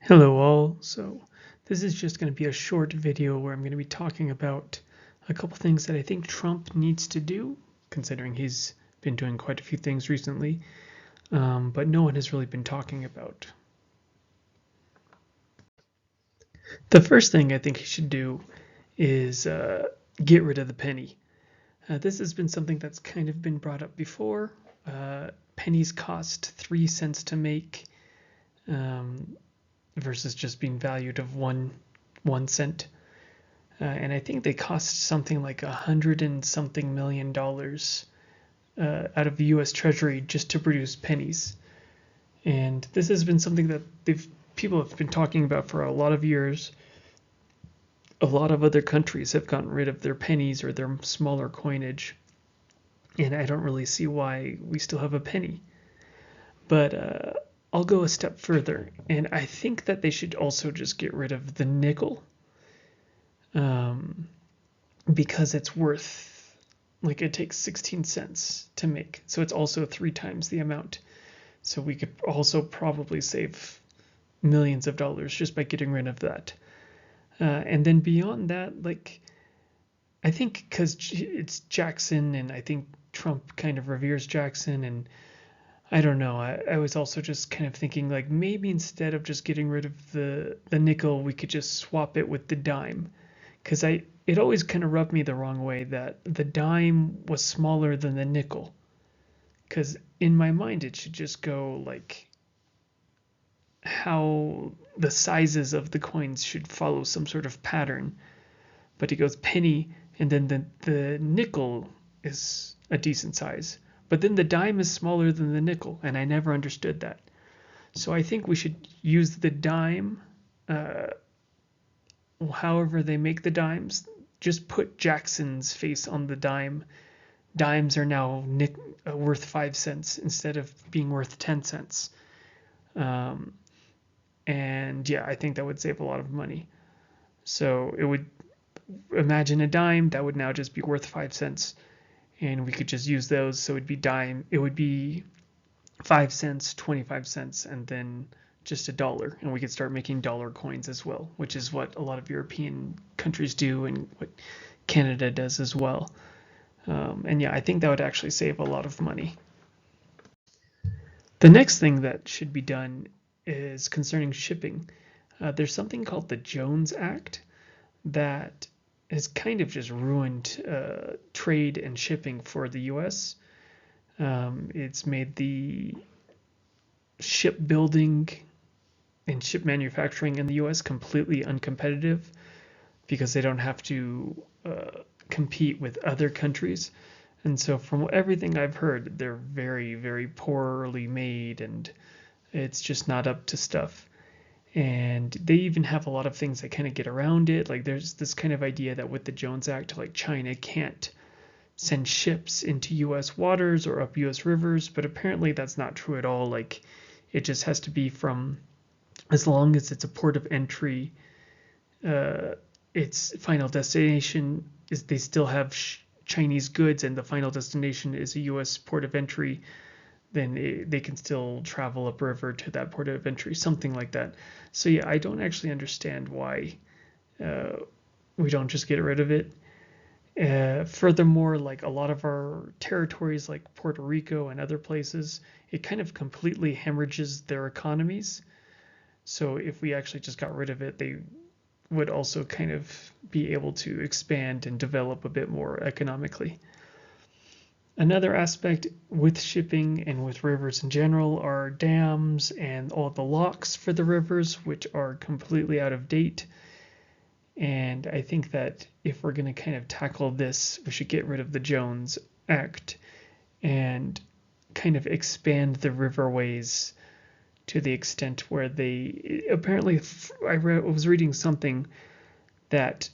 Hello all. So this is just going to be a short video where I'm going to be talking about a couple things that I think Trump needs to do, considering he's been doing quite a few things recently, but no one has really been talking about. The first thing I think he should do is get rid of the penny. This has been something that's kind of been brought up before. Pennies cost 3 cents to make. Versus just being valued of one cent. And I think they cost something like $100 and something million out of the U.S. Treasury just to produce pennies. And this has been something that people have been talking about for a lot of years. A lot of other countries have gotten rid of their pennies or their smaller coinage, and I don't really see why we still have a penny. But I'll go a step further, and I think that they should also just get rid of the nickel, because it's worth, like, it takes 16 cents to make, so it's also 3 times the amount. So we could also probably save millions of dollars just by getting rid of that. And then beyond that, like, I think because it's Jackson, and I think Trump kind of reveres Jackson, and I don't know. I was also just kind of thinking, like, maybe instead of just getting rid of the nickel, we could just swap it with the dime, because it always kind of rubbed me the wrong way that the dime was smaller than the nickel, because in my mind it should just go like how the sizes of the coins should follow some sort of pattern, but it goes penny, and then the nickel is a decent size. But then the dime is smaller than the nickel, and I never understood that. So I think we should use the dime, however they make the dimes. Just put Jackson's face on the dime. Dimes are now worth 5 cents instead of being worth 10 cents. And yeah, I think that would save a lot of money. So it would, imagine a dime that would now just be worth 5 cents, and we could just use those. So it would be 5 cents, 25 cents, and then just $1, and we could start making dollar coins as well, which is what a lot of European countries do and what Canada does as well. And yeah, I think that would actually save a lot of money. The next thing that should be done is concerning shipping. There's something called the Jones Act that has kind of just ruined trade and shipping for the US. It's made the shipbuilding and ship manufacturing in the US completely uncompetitive because they don't have to compete with other countries. And so from everything I've heard, they're very, very poorly made, and it's just not up to stuff. And they even have a lot of things that kind of get around it. Like, there's this kind of idea that with the Jones Act, like, China can't send ships into US waters or up US rivers, but apparently that's not true at all. Like, it just has to be from, as long as it's a port of entry, its final destination is, they still have Chinese goods and the final destination is a US port of entry, then they can still travel upriver to that port of entry, something like that. So yeah, I don't actually understand why we don't just get rid of it. Furthermore, like, a lot of our territories, like Puerto Rico and other places, it kind of completely hemorrhages their economies. So if we actually just got rid of it, they would also kind of be able to expand and develop a bit more economically. Another aspect with shipping and with rivers in general are dams and all the locks for the rivers, which are completely out of date. And I think that if we're going to kind of tackle this, we should get rid of the Jones Act and kind of expand the riverways to the extent where they, apparently, I was reading something that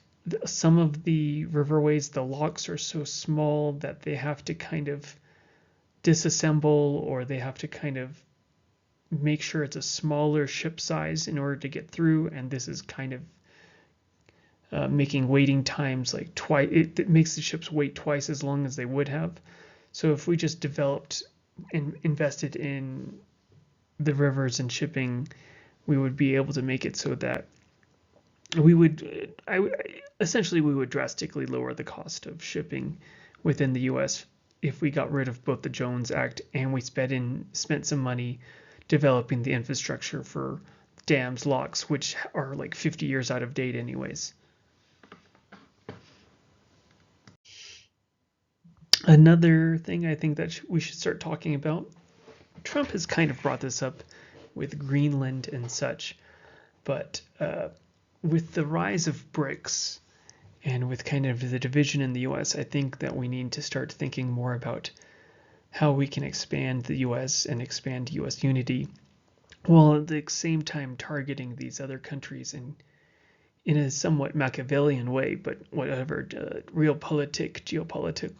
some of the riverways, the locks are so small that they have to kind of disassemble, or they have to kind of make sure it's a smaller ship size in order to get through. And this is kind of making waiting times like twice. It makes the ships wait twice as long as they would have. So if we just developed and invested in the rivers and shipping we would be able to make it so that we would, essentially, we would drastically lower the cost of shipping within the U.S. if we got rid of both the Jones Act and we spent some money developing the infrastructure for dams, locks, which are like 50 years out of date anyways. Another thing I think that we should start talking about, Trump has kind of brought this up with Greenland and such, but with the rise of BRICS and with kind of the division in the US, I think that we need to start thinking more about how we can expand the US and expand US unity, while at the same time targeting these other countries in a somewhat Machiavellian way, but whatever, geopolitic,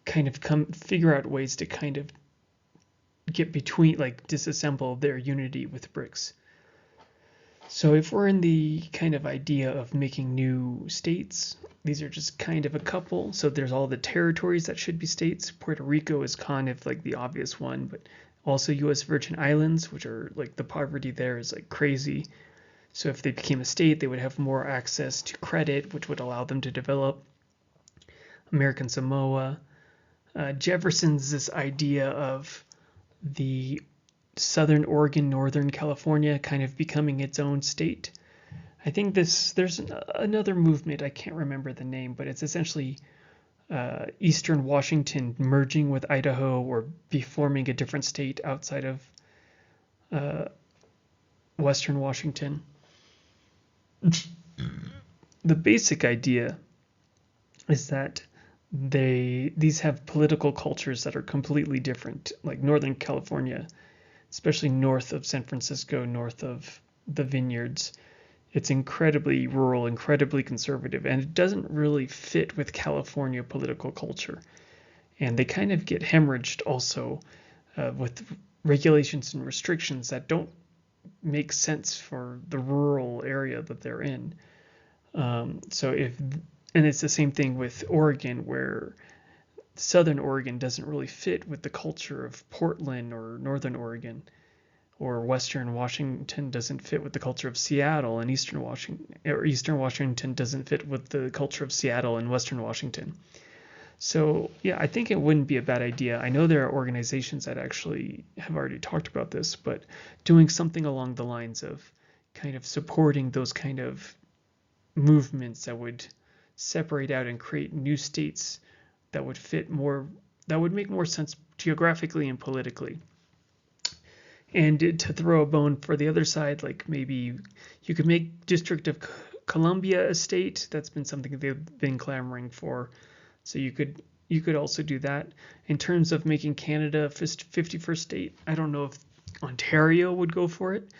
kind of figure out ways to kind of get between, like disassemble their unity with BRICS. So if we're in the kind of idea of making new states, these are just kind of a couple. So there's all the territories that should be states. Puerto Rico is kind of like the obvious one, but also U.S. Virgin Islands, which are like the poverty there is like crazy. So if they became a state, they would have more access to credit, which would allow them to develop. American Samoa. Jefferson's this idea of the Southern Oregon, Northern California kind of becoming its own state. I think there's another movement, I can't remember the name, but it's essentially Eastern Washington merging with Idaho or forming a different state outside of Western Washington. The basic idea is that these have political cultures that are completely different, like Northern California, especially north of San Francisco, north of the vineyards. It's incredibly rural, incredibly conservative, and it doesn't really fit with California political culture. And they kind of get hemorrhaged also with regulations and restrictions that don't make sense for the rural area that they're in. And it's the same thing with Oregon, where Southern Oregon doesn't really fit with the culture of Portland or Northern Oregon, or Western Washington doesn't fit with the culture of Seattle, and Eastern Washington doesn't fit with the culture of Seattle and Western Washington. So yeah, I think it wouldn't be a bad idea. I know there are organizations that actually have already talked about this, but doing something along the lines of kind of supporting those kind of movements that would separate out and create new states that would make more sense geographically and politically. And to throw a bone for the other side, like maybe you could make District of Columbia a state. That's been something they've been clamoring for. So you could also do that. In terms of making Canada a 51st state, I don't know if Ontario would go for it,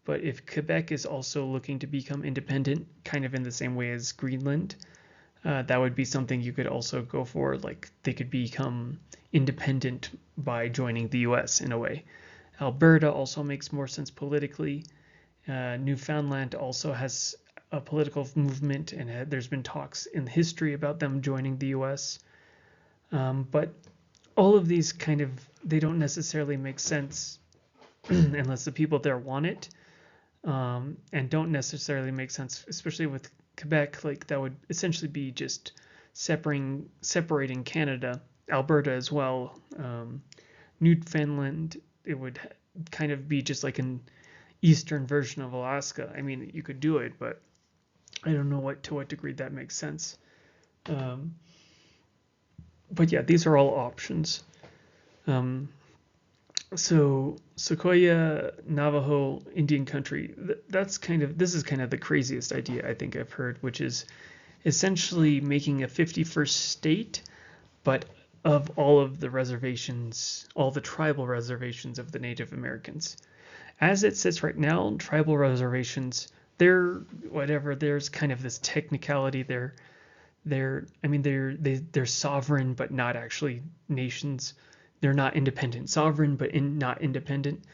but if Quebec is also looking to become independent, kind of in the same way as Greenland, that would be something you could also go for. Like they could become independent by joining the US in a way. Alberta also makes more sense politically. Newfoundland also has a political movement, and there's been talks in history about them joining the US. But all of these they don't necessarily make sense unless the people there want it, and don't necessarily make sense, especially with Quebec. Like that would essentially be just separating Canada, Alberta as well. Newfoundland, it would kind of be just like an eastern version of Alaska. I mean, you could do it, but I don't know to what degree that makes sense. But yeah, these are all options. So Sequoia, Navajo, Indian country, this is kind of the craziest idea I think I've heard, which is essentially making a 51st state, but of all of the reservations, all the tribal reservations of the Native Americans. As it sits right now, tribal reservations, there's kind of this technicality. They're sovereign, but not actually nations. They're not independent. Sovereign, but not independent,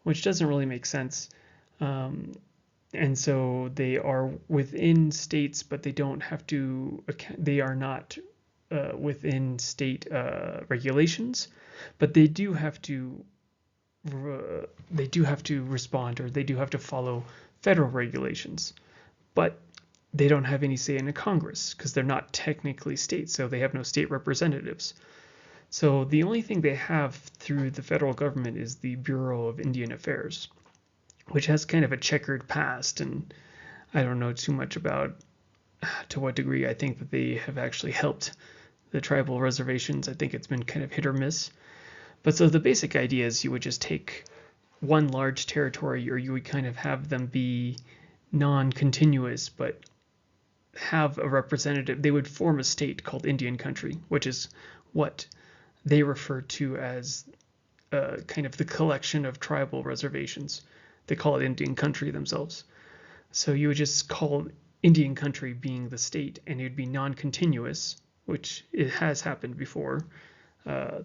which doesn't really make sense. And so they are within states, but they don't have to. They are not within state regulations, but they do have to they do have to respond, or they do have to follow federal regulations, but they don't have any say in the Congress because they're not technically states, so they have no state representatives. So the only thing they have through the federal government is the Bureau of Indian Affairs, which has kind of a checkered past, and I don't know too much about to what degree I think that they have actually helped the tribal reservations. I think it's been kind of hit or miss. But so the basic idea is you would just take one large territory, or you would kind of have them be non-continuous, but have a representative. They would form a state called Indian Country, which is what they refer to as kind of the collection of tribal reservations. They call it Indian Country themselves. So you would just call Indian Country being the state, and it would be non-continuous, which it has happened before.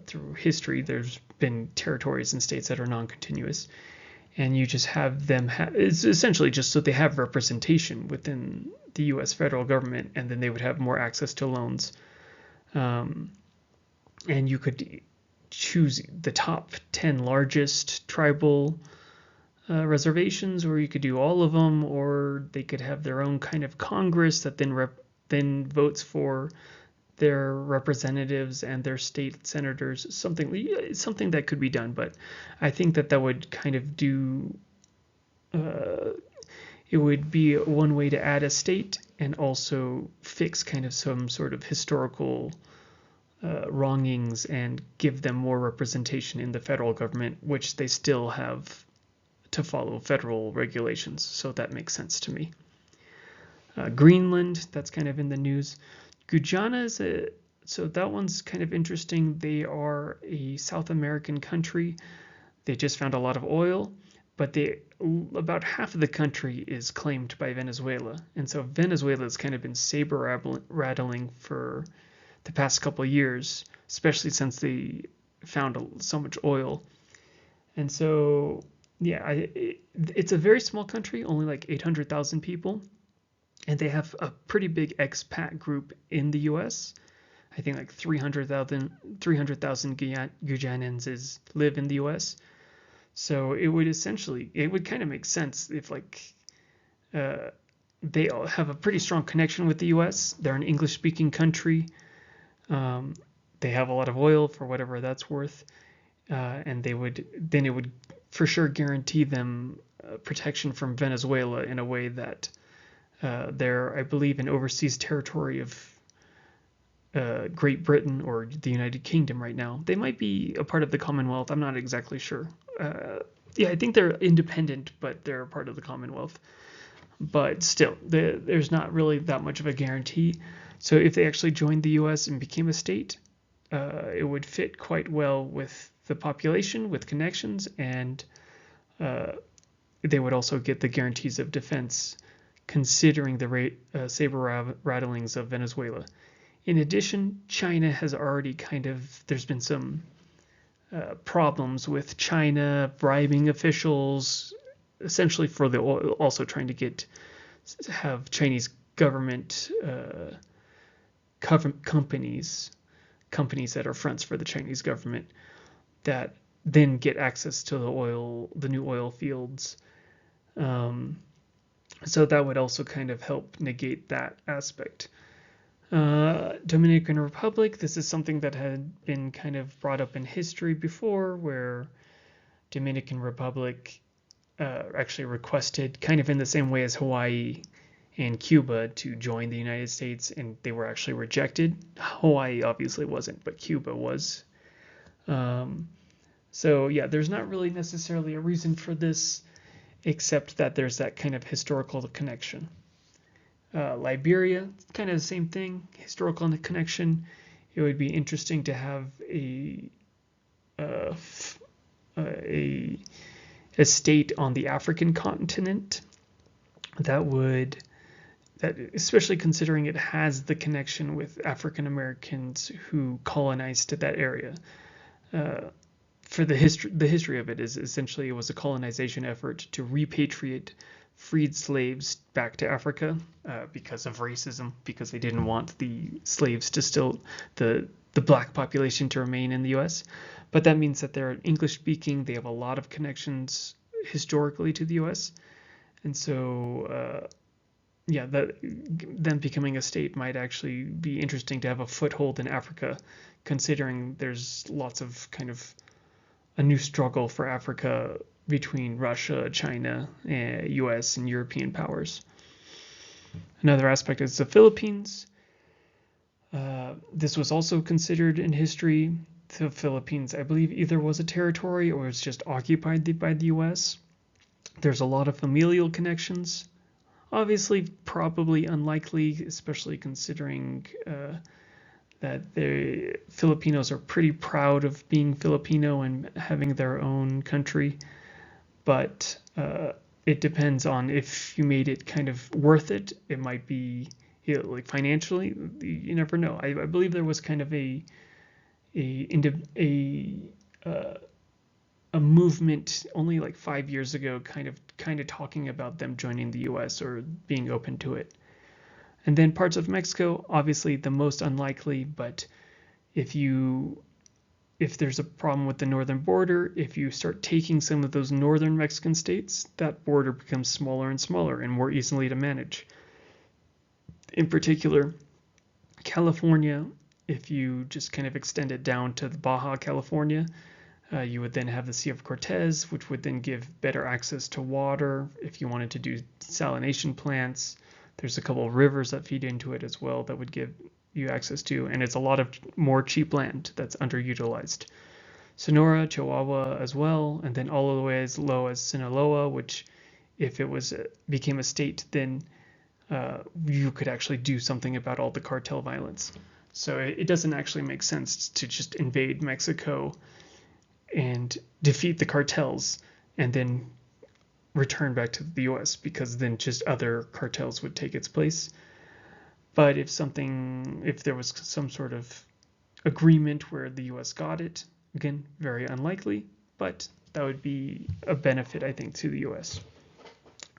Through history, there's been territories and states that are non-continuous, and you just have them it's essentially just so they have representation within the U.S. federal government, and then they would have more access to loans. And you could choose the top 10 largest tribal reservations, or you could do all of them, or they could have their own kind of Congress that then votes for their representatives and their state senators. Something that could be done, but I think that would kind of do. It would be one way to add a state and also fix kind of some sort of historical wrongings and give them more representation in the federal government, which they still have to follow federal regulations. So that makes sense to me. Greenland, that's kind of in the news. Guyana so that one's kind of interesting. They are a South American country. They just found a lot of oil, but about half of the country is claimed by Venezuela. And so Venezuela has kind of been saber rattling for the past couple of years, especially since they found so much oil. And so, yeah, it's a very small country, only like 800,000 people. And they have a pretty big expat group in the U.S. I think like 300,000 Guyanenses live in the U.S. So it would kind of make sense if they all have a pretty strong connection with the U.S. They're an English-speaking country. They have a lot of oil for whatever that's worth, and it would for sure guarantee them protection from Venezuela in a way that they're, I believe, an overseas territory of Great Britain or the United Kingdom right now. They might be a part of the Commonwealth. I'm not exactly sure. Yeah, I think they're independent, but they're a part of the Commonwealth. But still, there's not really that much of a guarantee. So if they actually joined the U.S. and became a state, it would fit quite well with the population, with connections, and they would also get the guarantees of defense, considering the saber rattlings of Venezuela. In addition, China has already there's been some problems with China bribing officials, essentially for the oil, also trying to have Chinese government companies that are fronts for the Chinese government that then get access to the new oil fields. So that would also kind of help negate that aspect. Dominican Republic, this is something that had been kind of brought up in history before, where Dominican Republic actually requested, kind of in the same way as Hawaii and Cuba, to join the United States, and they were actually rejected. Hawaii obviously wasn't, but Cuba was. So yeah, there's not really necessarily a reason for this, except that there's that kind of historical connection. Liberia, kind of the same thing, historical connection. It would be interesting to have a state on the African continent that especially considering it has the connection with African Americans who colonized that area. For the history of it is essentially it was a colonization effort to repatriate freed slaves back to Africa because of racism, because they didn't want the slaves to the black population to remain in the U.S. But that means that they're English speaking. They have a lot of connections historically to the U.S. And so, yeah, that them becoming a state might actually be interesting to have a foothold in Africa, considering there's lots of kind of a new struggle for Africa between Russia, China, US, and European powers. Another aspect is the Philippines. This was also considered in history. The Philippines, I believe, either was a territory or was just occupied by the US. There's a lot of familial connections. Obviously, probably unlikely, especially considering that the Filipinos are pretty proud of being Filipino and having their own country. But it depends on if you made it kind of worth it. It might be, like financially, you never know. I believe there was kind of a movement only like 5 years ago, kind of talking about them joining the U.S. or being open to it. And then parts of Mexico, obviously the most unlikely, but if there's a problem with the northern border, if you start taking some of those northern Mexican states, that border becomes smaller and smaller and more easily to manage. In particular, California, if you just kind of extend it down to Baja California, you would then have the Sea of Cortez, which would then give better access to water if you wanted to do desalination plants. There's a couple of rivers that feed into it as well that would give you access to, and it's a lot of more cheap land that's underutilized. Sonora, Chihuahua as well, and then all the way as low as Sinaloa, which if it became a state, then you could actually do something about all the cartel violence. So it doesn't actually make sense to just invade Mexico and defeat the cartels and then return back to the US, because then just other cartels would take its place. But if there was some sort of agreement where the US got it, again, very unlikely, but that would be a benefit, I think, to the US.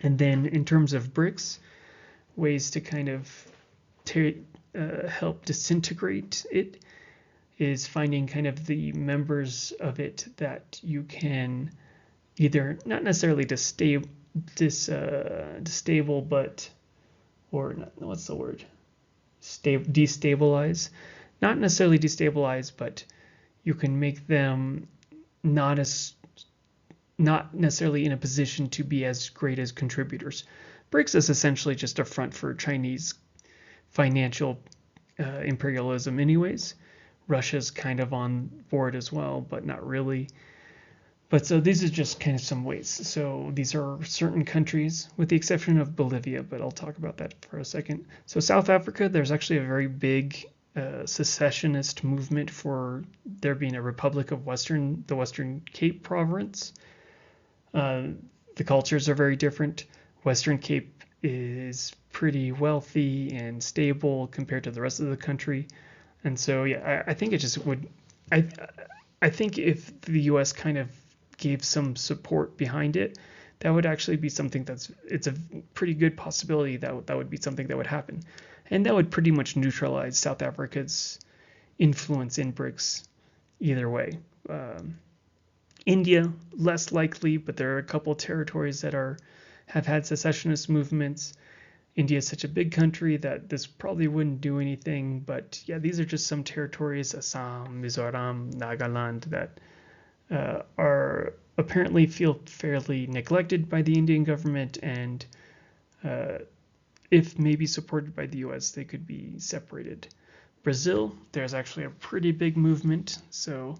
And then in terms of BRICS, ways to kind of help disintegrate it is finding kind of the members of it that you can either not necessarily destabilize, not necessarily destabilize, but you can make them not necessarily in a position to be as great as contributors. BRICS is essentially just a front for Chinese financial imperialism anyways. Russia's kind of on board as well, but not really. But so these are just kind of some ways. So these are certain countries, with the exception of Bolivia, but I'll talk about that for a second. So South Africa, there's actually a very big secessionist movement for there being a Republic of the Western Cape province. The cultures are very different. Western Cape is pretty wealthy and stable compared to the rest of the country. And so, yeah, I think it just would. I think if the U.S. kind of gave some support behind it, that would actually be something it's a pretty good possibility that would be something that would happen, and that would pretty much neutralize South Africa's influence in BRICS either way. India, less likely, but there are a couple territories that have had secessionist movements. India is such a big country that this probably wouldn't do anything, but yeah, these are just some territories, Assam, Mizoram, Nagaland, that are apparently feel fairly neglected by the Indian government, and if maybe supported by the US, they could be separated. Brazil, there's actually a pretty big movement, so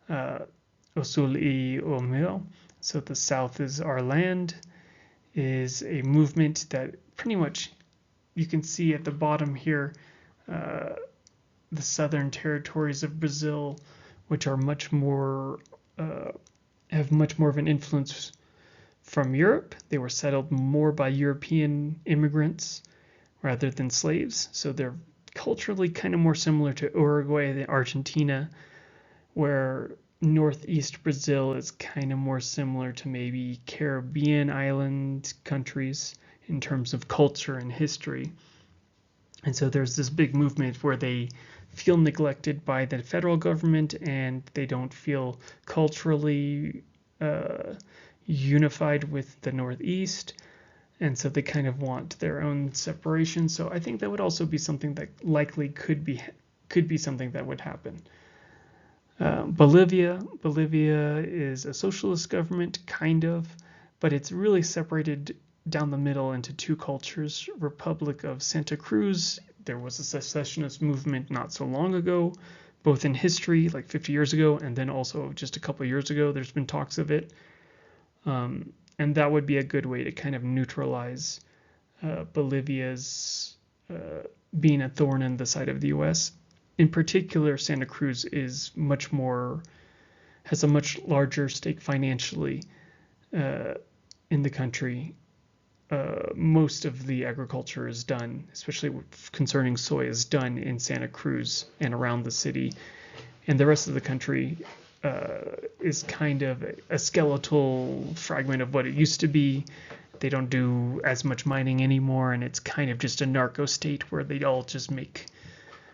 O Sul e o Meu, so the South is our land, is a movement that pretty much, you can see at the bottom here, the southern territories of Brazil, which are much more, have much more of an influence from Europe. They were settled more by European immigrants rather than slaves. So they're culturally kind of more similar to Uruguay than Argentina, where northeast Brazil is kind of more similar to maybe Caribbean island countries in terms of culture and history. And so there's this big movement where they feel neglected by the federal government, and they don't feel culturally unified with the Northeast, and so they kind of want their own separation. So I think that would also be something that likely could be something that would happen. Bolivia is a socialist government, kind of, but it's really separated down the middle into two cultures. Republic of Santa Cruz, there was a secessionist movement not so long ago, both in history, like 50 years ago, and then also just a couple of years ago, there's been talks of it. And that would be a good way to kind of neutralize Bolivia's being a thorn in the side of the U.S. In particular, Santa Cruz has a much larger stake financially in the country. Most of the agriculture is done, especially concerning soy, is done in Santa Cruz and around the city. And the rest of the country is kind of a skeletal fragment of what it used to be. They don't do as much mining anymore, and it's kind of just a narco state where they all just make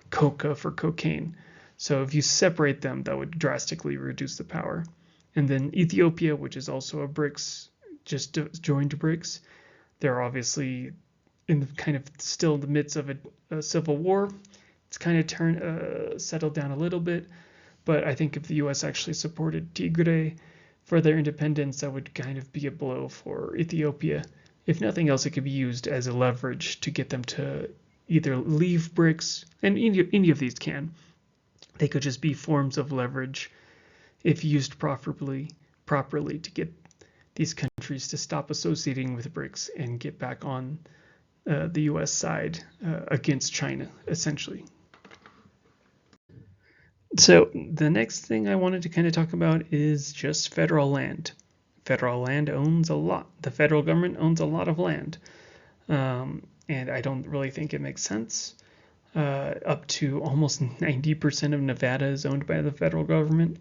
coca for cocaine. So if you separate them, that would drastically reduce the power. And then Ethiopia, which is also a BRICS, just joined BRICS. They're obviously in the kind of still in the midst of a civil war. It's kind of settled down a little bit, but I think if the U.S. actually supported Tigray for their independence, that would kind of be a blow for Ethiopia. If nothing else, it could be used as a leverage to get them to either leave BRICS, and any of these can. They could just be forms of leverage if used properly to get these countries to stop associating with BRICS and get back on the U.S. side against China, essentially. So the next thing I wanted to kind of talk about is just federal land. Federal land owns a lot. The federal government owns a lot of land. And I don't really think it makes sense. Up to almost 90% of Nevada is owned by the federal government.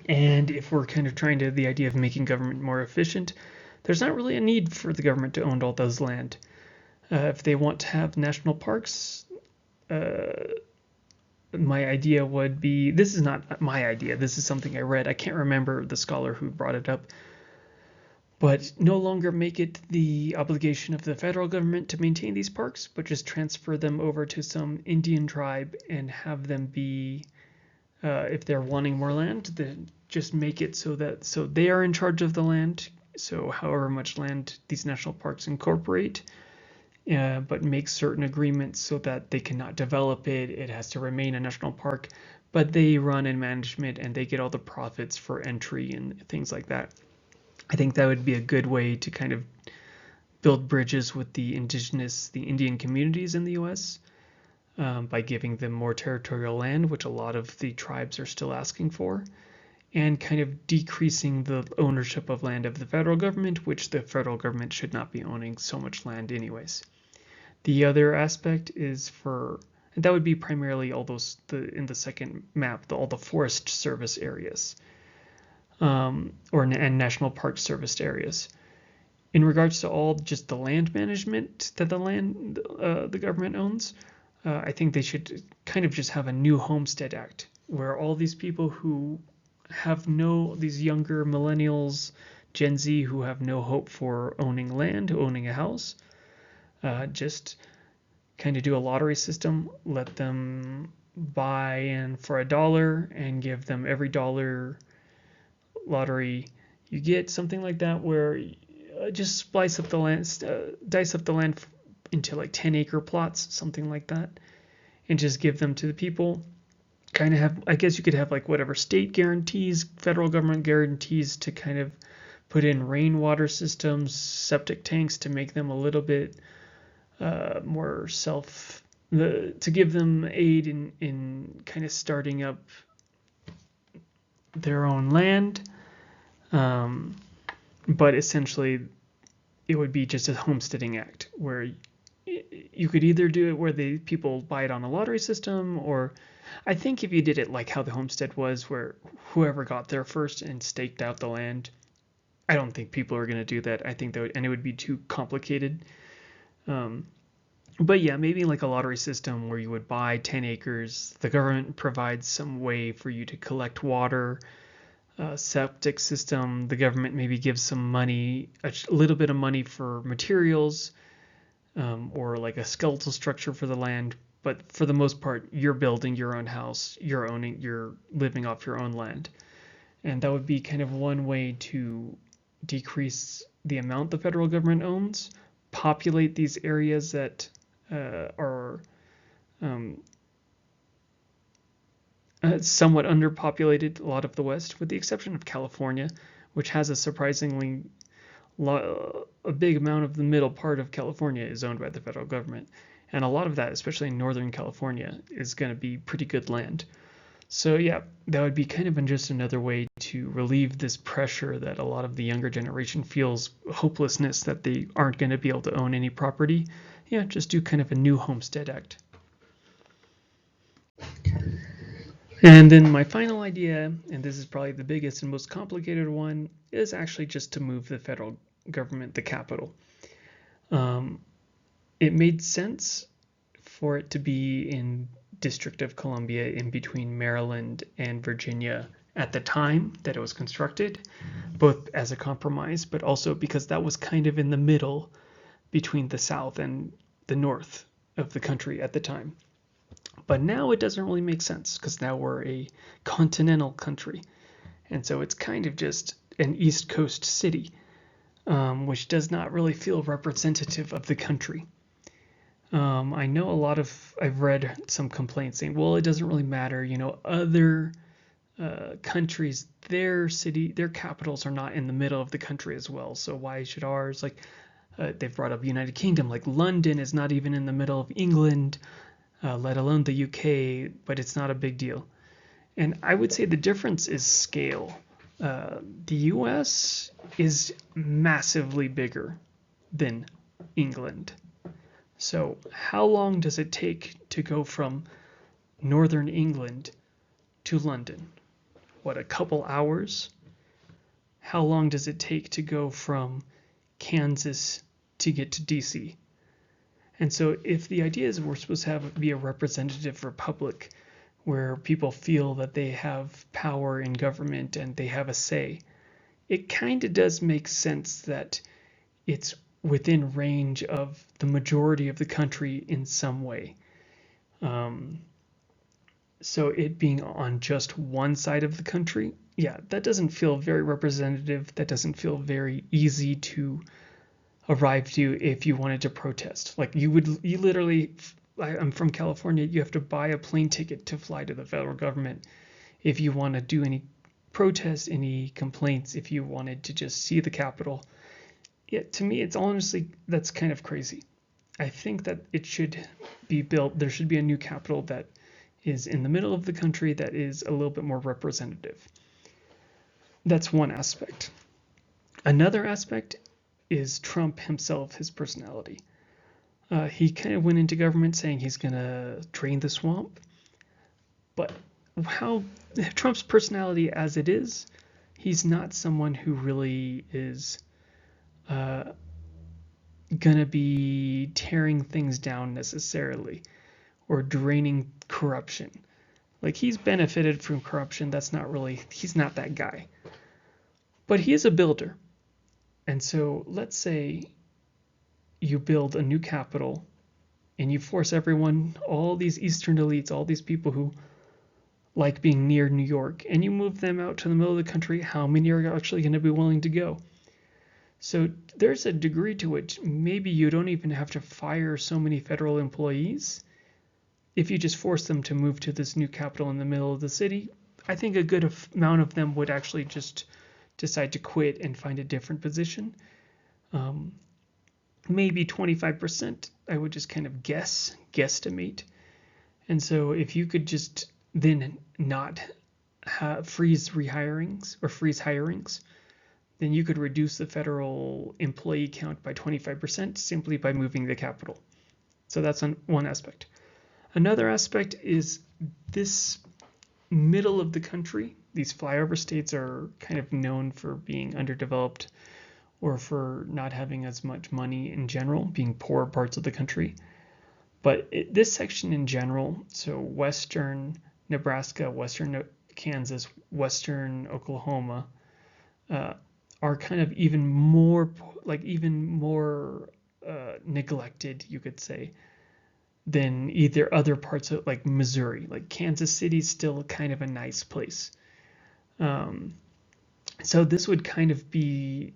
And if we're kind of trying to the idea of making government more efficient, there's not really a need for the government to own all those land. If they want to have national parks, my idea would be, this is not my idea, this is something I read. I can't remember the scholar who brought it up. But no longer make it the obligation of the federal government to maintain these parks, but just transfer them over to some Indian tribe and have them be, if they're wanting more land, then just make it so they are in charge of the land. So however much land these national parks incorporate, but make certain agreements so that they cannot develop it. It has to remain a national park, but they run in management and they get all the profits for entry and things like that. I think that would be a good way to kind of build bridges with the Indian communities in the U.S. By giving them more territorial land, which a lot of the tribes are still asking for, and kind of decreasing the ownership of land of the federal government, which the federal government should not be owning so much land anyways. The other aspect is and that would be primarily all those, in the second map, all the Forest Service areas. And National Park Service areas. In regards to all just the land management that the government owns, I think they should kind of just have a new Homestead Act where all these people who have these younger millennials, Gen Z, who have no hope for owning land, owning a house, just kind of do a lottery system, let them buy in for $1 and give them every dollar lottery you get, something like that, where just dice up the land into like 10-acre plots, something like that, and just give them to the people. Kind of have, I guess you could have like whatever state guarantees, federal government guarantees to kind of put in rainwater systems, septic tanks to make them a little bit more to give them aid in kind of starting up their own land. But essentially it would be just a homesteading act where you could either do it where the people buy it on a lottery system, or I think if you did it like how the homestead was, where whoever got there first and staked out the land, I don't think people are going to do that. I think it would be too complicated. But yeah, maybe like a lottery system where you would buy 10 acres. The government provides some way for you to collect water, septic system. The government maybe gives some money, a little bit of money for materials, or like a skeletal structure for the land. But for the most part, you're building your own house, you're living off your own land. And that would be kind of one way to decrease the amount the federal government owns, populate these areas that are um, somewhat underpopulated, a lot of the West, with the exception of California, which has a surprisingly a big amount of the middle part of California is owned by the federal government. And a lot of that, especially in Northern California, is going to be pretty good land. So yeah, that would be kind of just another way to relieve this pressure that a lot of the younger generation feels, hopelessness that they aren't going to be able to own any property. Yeah, just do kind of a new Homestead Act. And then my final idea, and this is probably the biggest and most complicated one, is actually just to move the federal government, the capital. Um, it made sense for it to be in District of Columbia, in between Maryland and Virginia at the time that it was constructed, both as a compromise, but also because that was kind of in the middle between the South and the North of the country at the time. But now it doesn't really make sense because now we're a continental country. And so it's kind of just an East Coast city, which does not really feel representative of the country. I know I've read some complaints saying, well, it doesn't really matter. Other countries, their capitals are not in the middle of the country as well. So why should ours? Like, they've brought up United Kingdom, like London is not even in the middle of England, let alone the UK, but it's not a big deal. And I would say the difference is scale. The US is massively bigger than England. So how long does it take to go from northern England to London? What, a couple hours? How long does it take to go from Kansas to get to DC? And so if the idea is we're supposed to be a representative republic where people feel that they have power in government and they have a say, it kind of does make sense that it's within range of the majority of the country in some way. So it being on just one side of the country, yeah, that doesn't feel very representative. That doesn't feel very easy to arrive to if you wanted to protest. Like you literally, I'm from California, you have to buy a plane ticket to fly to the federal government if you want to do any protests, any complaints, if you wanted to just see the Capitol. Yeah, to me, it's honestly, that's kind of crazy. I think that it should be built, there should be a new capital that is in the middle of the country that is a little bit more representative. That's one aspect. Another aspect is Trump himself, his personality. He kind of went into government saying he's going to drain the swamp. But how Trump's personality as it is, he's not someone who really is gonna be tearing things down necessarily or draining corruption. Like, he's benefited from corruption. He's not that guy. But he is a builder. And so let's say you build a new capital and you force everyone, all these Eastern elites, all these people who like being near New York, and you move them out to the middle of the country, how many are actually going to be willing to go? So there's a degree to which maybe you don't even have to fire so many federal employees. If you just force them to move to this new capital in the middle of the city, I think a good amount of them would actually just decide to quit and find a different position. Maybe 25%, I would just kind of guesstimate. And so if you could just then not freeze rehirings or freeze hirings, then you could reduce the federal employee count by 25% simply by moving the capital. So that's one aspect. Another aspect is this middle of the country. These flyover states are kind of known for being underdeveloped or for not having as much money in general, being poor parts of the country. But this section in general, so western Nebraska, western Kansas, western Oklahoma, uh, are kind of even more neglected, you could say, than either other parts of like Missouri. Like Kansas City's still kind of a nice place. Um, so this would kind of be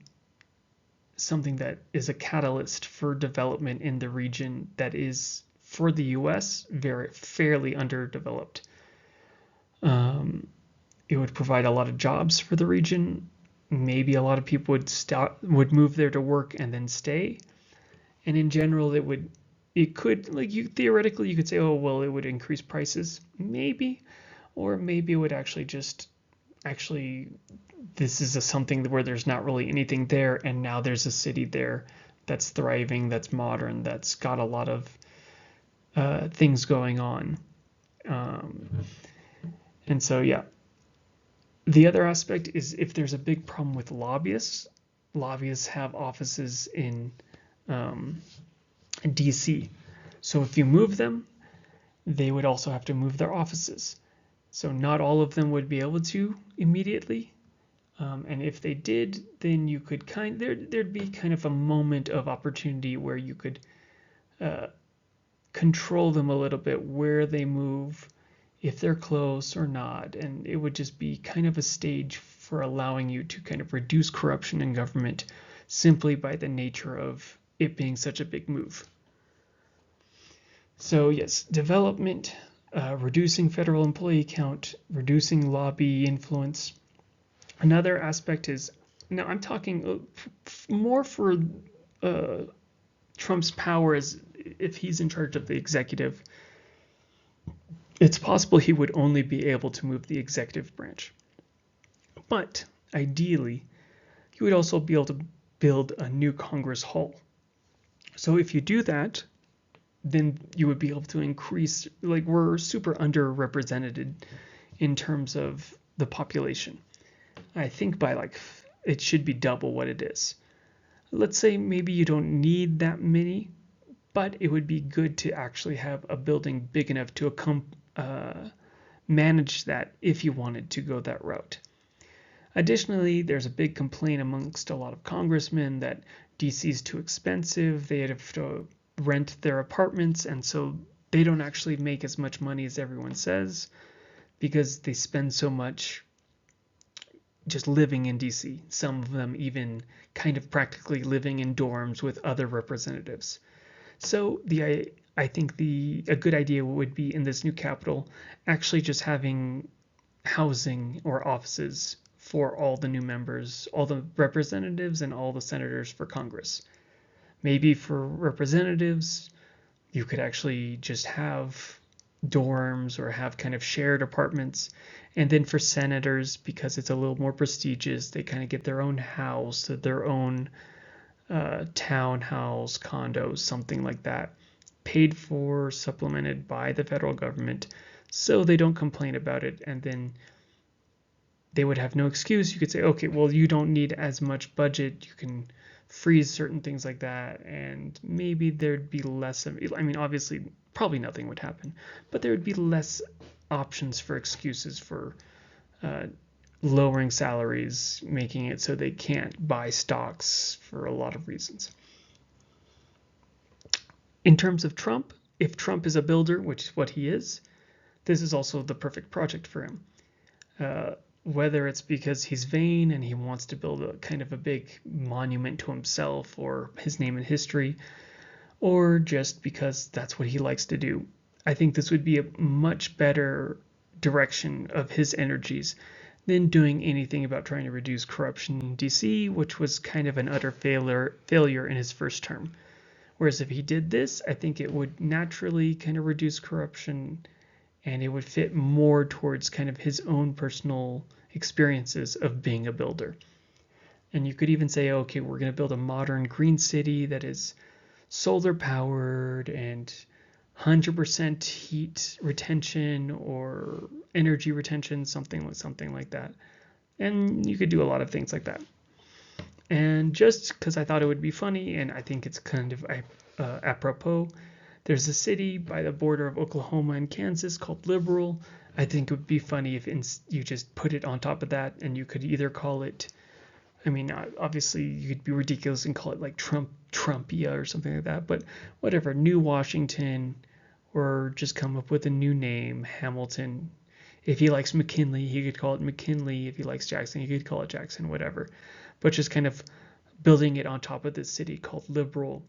something that is a catalyst for development in the region that is, for the U.S., very fairly underdeveloped. It would provide a lot of jobs for the region. Maybe a lot of people would move there to work and then stay. And in general, it could, like, you theoretically you could say, oh well, it would increase prices, maybe, or maybe it would actually this is something where there's not really anything there, and now there's a city there that's thriving, that's modern, that's got a lot of things going on. And so, yeah. The other aspect is if there's a big problem with lobbyists, lobbyists have offices in DC. So if you move them, they would also have to move their offices. So not all of them would be able to immediately. And if they did, then you could there'd be kind of a moment of opportunity where you could control them a little bit, where they move, if they're close or not. And it would just be kind of a stage for allowing you to kind of reduce corruption in government simply by the nature of it being such a big move. So yes, development, reducing federal employee count, reducing lobby influence. Another aspect is, now I'm talking more for Trump's power as if he's in charge of the executive. It's possible he would only be able to move the executive branch. But ideally, he would also be able to build a new Congress Hall. So if you do that, then you would be able to increase, like, we're super underrepresented in terms of the population. I think by like, it should be double what it is. Let's say maybe you don't need that many, but it would be good to actually have a building big enough to manage that if you wanted to go that route. Additionally, there's a big complaint amongst a lot of congressmen that DC is too expensive. They have to rent their apartments, and so they don't actually make as much money as everyone says because they spend so much just living in DC. Some of them even kind of practically living in dorms with other representatives. So I think a good idea would be in this new capital actually just having housing or offices for all the new members, all the representatives and all the senators for Congress. Maybe for representatives, you could actually just have dorms or have kind of shared apartments. And then for senators, because it's a little more prestigious, they kind of get their own house, their own townhouse, condos, something like that, paid for, supplemented by the federal government, so they don't complain about it. And then they would have no excuse. You could say, okay, well, you don't need as much budget. You can freeze certain things like that, and maybe there'd be less of, I mean, obviously, probably nothing would happen, but there would be less options for excuses for lowering salaries, making it so they can't buy stocks for a lot of reasons. In terms of Trump, if Trump is a builder, which is what he is, this is also the perfect project for him. Whether it's because he's vain and he wants to build a kind of a big monument to himself or his name in history, or just because that's what he likes to do, I think this would be a much better direction of his energies than doing anything about trying to reduce corruption in DC, which was kind of an utter failure in his first term. Whereas if he did this, I think it would naturally kind of reduce corruption, and it would fit more towards kind of his own personal experiences of being a builder. And you could even say, okay, we're going to build a modern green city that is solar powered and 100% heat retention or energy retention, something like that. And you could do a lot of things like that. And just because I thought it would be funny, and I think it's kind of apropos, There's a city by the border of Oklahoma and Kansas called Liberal. I think it would be funny if you just put it on top of that, and you could either call it, I mean, obviously you could be ridiculous and call it like Trumpia or something like that, but whatever, New Washington, or just come up with a new name, Hamilton. If he likes McKinley, he could call it McKinley. If he likes Jackson, he could call it Jackson, whatever. But just kind of building it on top of this city called Liberal,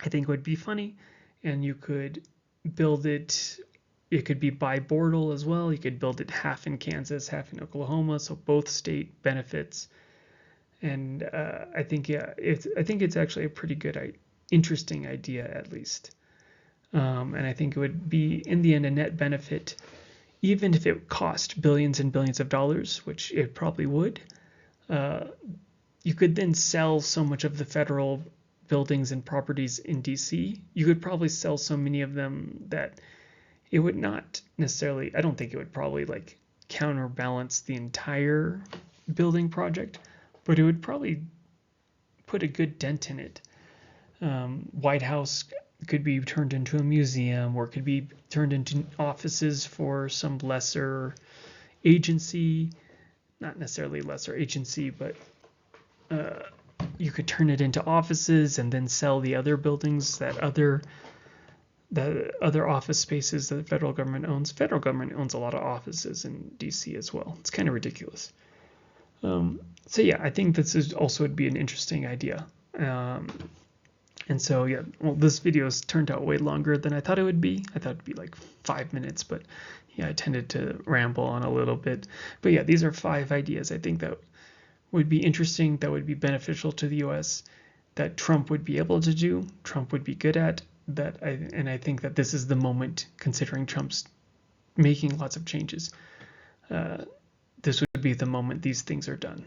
I think would be funny. And you could build it, it could be bi-border as well. You could build it half in Kansas, half in Oklahoma, so both state benefits. And I think, yeah, I think it's actually a pretty good, interesting idea, at least. And I think it would be, in the end, a net benefit, even if it cost billions and billions of dollars, which it probably would. You could then sell so much of the federal buildings and properties in DC. You could probably sell so many of them that it would not necessarily, I don't think it would probably like counterbalance the entire building project, but it would probably put a good dent in it. White House could be turned into a museum, or could be turned into offices for some lesser agency, not necessarily lesser agency, but you could turn it into offices and then sell the other buildings, the other office spaces that the federal government owns. Federal government owns a lot of offices in DC as well. It's kind of ridiculous. So yeah, I think this is also would be an interesting idea. And so yeah, well, this video has turned out way longer than I thought it would be. I thought it'd be like 5 minutes, but yeah, I tended to ramble on a little bit. But yeah, these are 5 ideas I think that would be interesting, that would be beneficial to the US, that Trump would be able to do, Trump would be good at, and I think that this is the moment, considering Trump's making lots of changes. This would be the moment these things are done.